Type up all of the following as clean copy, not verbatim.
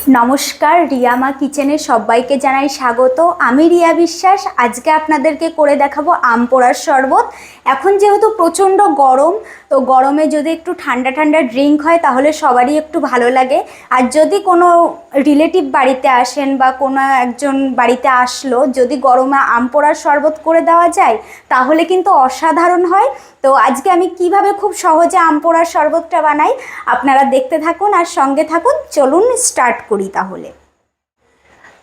নমস্কার, রিয়ামা কিচেনে সবাইকে জানাই স্বাগত। আমি রিয়া বিশ্বাস। আজকে আপনাদেরকে করে দেখাবো আম পোড়ার শরবত। এখন যেহেতু প্রচণ্ড গরম, তো গরমে যদি একটু ঠান্ডা ঠান্ডা ড্রিঙ্ক হয় তাহলে সবারই একটু ভালো লাগে। আর যদি কোনো রিলেটিভ বাড়িতে আসেন বা কোনো একজন বাড়িতে আসলো, যদি গরমে আম পোড়ার শরবত করে দেওয়া যায় তাহলে কিন্তু অসাধারণ হয়। তো আজকে আমি কিভাবে খুব সহজে আম পোড়ার শরবতটা বানাই আপনারা দেখতে থাকুন আর সঙ্গে থাকুন। চলুন স্টার্ট করি তাহলে।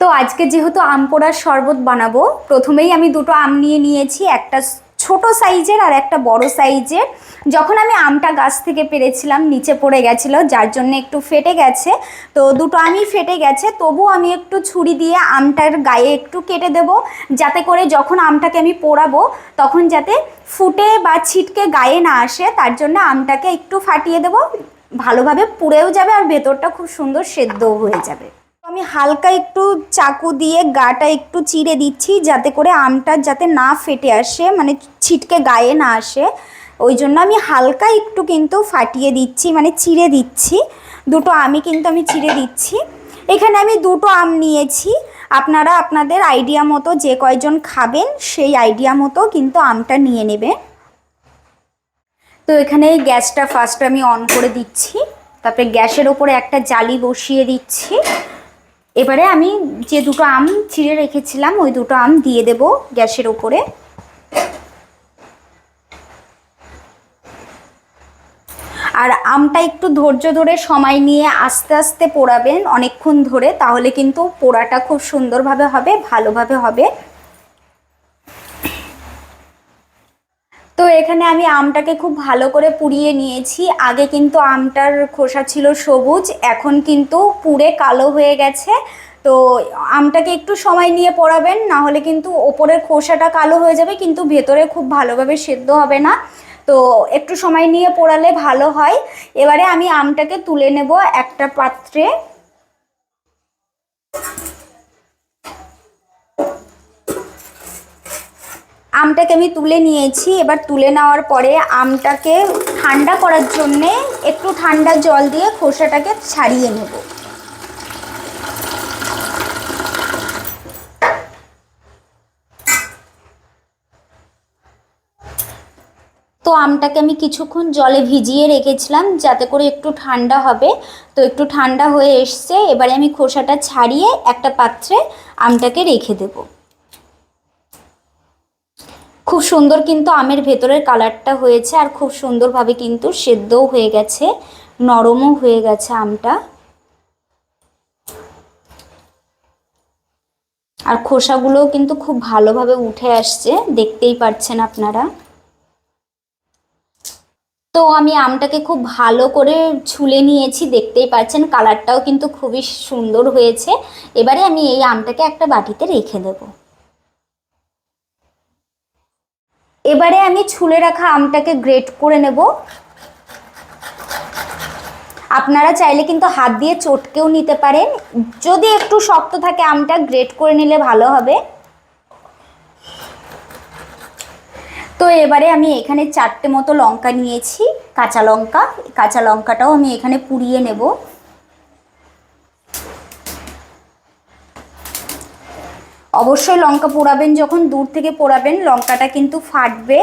তো আজকে যেহেতু আম পোড়ার শরবত বানাবো, প্রথমেই আমি দুটো আম নিয়ে নিয়েছি, একটা ছোট সাইজের আর একটা বড় সাইজের। যখন আমি আমটা গাছ থেকে পেরেছিলাম নিচে পড়ে গেছিলো, যার জন্য একটু ফেটে গেছে। তো দুটো আমই ফেটে গেছে, তবু আমি একটু ছুরি দিয়ে আমটার গায়ে একটু কেটে দেব, যাতে করে যখন আমটাকে আমি পোড়াবো তখন যাতে ফুটে বা ছিটকে গায়ে না আসে। তার জন্য আমটাকে একটু ফাটিয়ে দেব, ভালোভাবে পুড়েও যাবে আর ভেতরটা খুব সুন্দর সেদ্ধও হয়ে যাবে। আমি হালকা একটু চাকু দিয়ে গাটা একটু চিড়ে দিচ্ছি, যাতে করে আমটা যাতে না ফেটে আসে, মানে ছিটকে গায়ে না আসে। ওই জন্য আমি হালকা একটু কিন্তু ফাটিয়ে দিচ্ছি, মানে চিড়ে দিচ্ছি। দুটো আমই কিন্তু আমি চিড়ে দিচ্ছি। এখানে আমি দুটো আম নিয়েছি, আপনারা আপনাদের আইডিয়া মতো, যে কয়জন খাবেন সেই আইডিয়া মতো কিন্তু আমটা নিয়ে নেবে। তো এখানে গ্যাসটা ফার্স্ট আমি অন করে দিচ্ছি, তারপরে গ্যাসের ওপরে একটা জালি বসিয়ে দিচ্ছি। এবারে আমি যে দুটো আম ছিঁড়ে রেখেছিলাম ওই দুটো আম দিয়ে দেব গ্যাসের ওপরে। আর আমটা একটু ধৈর্য ধরে সময় নিয়ে আস্তে আস্তে পোড়াবেন অনেকক্ষণ ধরে, তাহলে কিন্তু পোড়াটা খুব সুন্দরভাবে হবে, ভালোভাবে হবে। তো এখানে আমি আমটাকে খুব ভালো করে পুড়িয়ে নিয়েছি। আগে কিন্তু আমটার খোসা ছিল সবুজ, এখন কিন্তু পুড়ে কালো হয়ে গেছে। তো আমটাকে একটু সময় নিয়ে পোড়াবেন, না হলে কিন্তু ওপরের খোসাটা কালো হয়ে যাবে কিন্তু ভেতরে খুব ভালোভাবে সেদ্ধ হবে না। তো একটু সময় নিয়ে পোড়ালে ভালো হয়। এবারে আমি আমটাকে তুলে নেব একটা পাত্রে। আমটাকে আমি তুলে নিয়েছি। এবার তুলে নেওয়ার পরে আমটাকে ঠান্ডা করার জন্যে একটু ঠান্ডা জল দিয়ে খোসাটাকে ছাড়িয়ে নেব। তো আমটাকে আমি কিছুক্ষণ জলে ভিজিয়ে রেখেছিলাম যাতে করে একটু ঠান্ডা হবে। তো একটু ঠান্ডা হয়ে এসছে, এবারে আমি খোসাটা ছাড়িয়ে একটা পাত্রে আমটাকে রেখে দেব। খুব সুন্দর কিন্তু আমের ভেতরের কালারটা হয়েছে, আর খুব সুন্দরভাবে কিন্তু সেদ্ধও হয়ে গেছে, নরমও হয়ে গেছে আমটা। আর খোসাগুলোও কিন্তু খুব ভালোভাবে উঠে আসছে, দেখতেই পাচ্ছেন আপনারা। তো আমি আমটাকে খুব ভালো করে ছুলে নিয়েছি, দেখতেই পাচ্ছেন কালারটাও কিন্তু খুবই সুন্দর হয়েছে। এবারে আমি এই আমটাকে একটা বাটিতে রেখে দেব। এবারে আমি ছুলে রাখা আমটাকে গ্রেট করে নেব। আপনারা চাইলে কিন্তু হাত দিয়ে চটকেও নিতে পারেন, যদি একটু শক্ত থাকে আমটা গ্রেট করে নিলে ভালো হবে। তো এবারে আমি এখানে 4টে মতো লঙ্কা নিয়েছি, কাঁচা লঙ্কা। কাঁচা লঙ্কাটাও আমি এখানে পুড়িয়ে নেব। অবশ্যই লঙ্কা পোড়াবেন, যখন দূর থেকে পোড়াবেন লঙ্কাটা কিন্তু ফাটবে।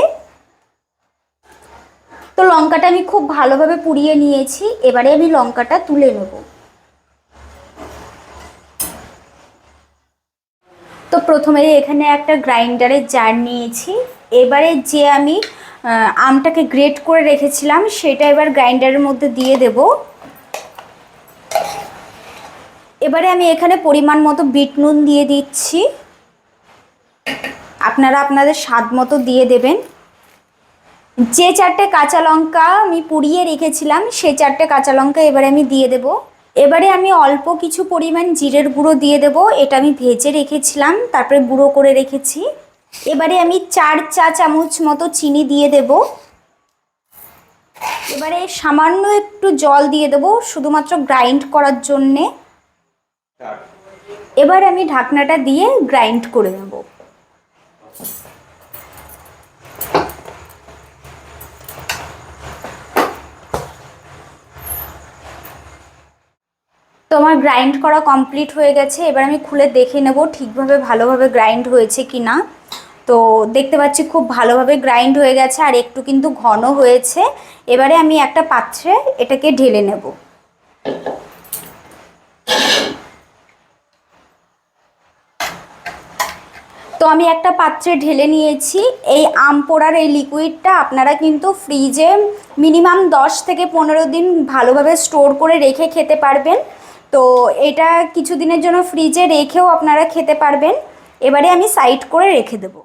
তো লঙ্কাটা আমি খুব ভালোভাবে পুড়িয়ে নিয়েছি, এবারে আমি লঙ্কাটা তুলে নেব। তো প্রথমে এখানে একটা গ্রাইন্ডারের জার নিয়েছি। এবারে যে আমি আমটাকে গ্রেট করে রেখেছিলাম সেটা এবার গ্রাইন্ডারের মধ্যে দিয়ে দেব। এবারে আমি এখানে পরিমাণ মতো বিট নুন দিয়ে দিচ্ছি, আপনারা আপনাদের স্বাদ মতো দিয়ে দেবেন। যে 4টে কাঁচা লঙ্কা আমি পুড়িয়ে রেখেছিলাম সেই 4টে কাঁচা লঙ্কা এবারে আমি দিয়ে দেব। এবারে আমি অল্প কিছু পরিমাণ জিরের গুঁড়ো দিয়ে দেব, এটা আমি ভেজে রেখেছিলাম তারপরে গুঁড়ো করে রেখেছি। এবারে আমি 4 চা চামচ মতো চিনি দিয়ে দেব। এবারে সামান্য একটু জল দিয়ে দেব শুধুমাত্র গ্রাইন্ড করার জন্যে। এবার আমি ঢাকনাটা দিয়ে গ্রাইন্ড করে নেব। তো তো আমার গ্রাইন্ড করা কমপ্লিট হয়ে গেছে। এবার আমি খুলে দেখে নেব ঠিকভাবে ভালোভাবে গ্রাইন্ড হয়েছে কি না। তো দেখতে পাচ্ছি খুব ভালোভাবে গ্রাইন্ড হয়ে গেছে, আর একটু কিন্তু ঘন হয়েছে। এবারে আমি একটা পাত্রে এটাকে ঢেলে নেব। তো আমি একটা পাত্রে ঢেলে নিয়েছি। এই আম পোড়ার এই লিকুইডটা আপনারা কিন্তু ফ্রিজে মিনিমাম 10 থেকে 15 দিন ভালোভাবে স্টোর করে রেখে খেতে পারবেন। তো এটা কিছুদিনের জন্য ফ্রিজে রেখেও আপনারা খেতে পারবেন। এবারে আমি সাইড করে রেখে দেবো।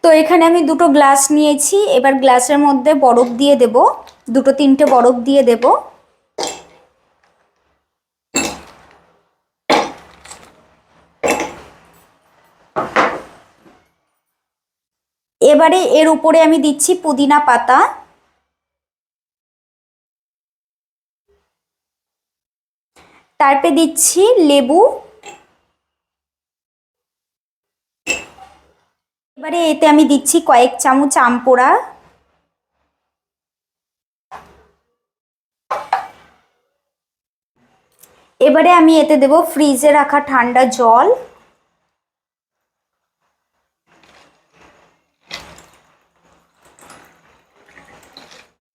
তো এখানে আমি দুটো গ্লাস নিয়েছি। এবার গ্লাসের মধ্যে বরফ দিয়ে দেব, 2-3টে বরফ দিয়ে দেব। এবারে এর উপরে আমি দিচ্ছি পুদিনা পাতা, তারপরে দিচ্ছি লেবু। এবারে এতে আমি দিচ্ছি কয়েক চামচ আম পোড়া। এবারে আমি এতে দেব ফ্রিজে রাখা ঠান্ডা জল।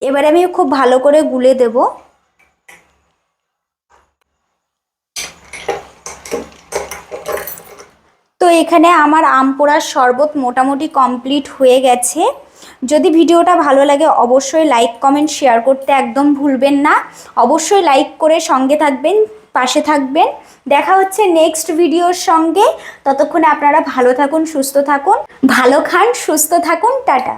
এবারে আমি খুব ভালো করে গুলে দেব। তো এখানে আমার আম পোড়ার শরবত মোটামুটি কমপ্লিট হয়ে গেছে। যদি ভিডিওটা ভালো লাগে অবশ্যই লাইক কমেন্ট শেয়ার করতে একদম ভুলবেন না। অবশ্যই লাইক করে সঙ্গে থাকবেন, পাশে থাকবেন। দেখা হচ্ছে নেক্সট ভিডিওর সঙ্গে। ততক্ষণে আপনারা ভালো থাকুন, সুস্থ থাকুন, ভালো খান, সুস্থ থাকুন। টাটা।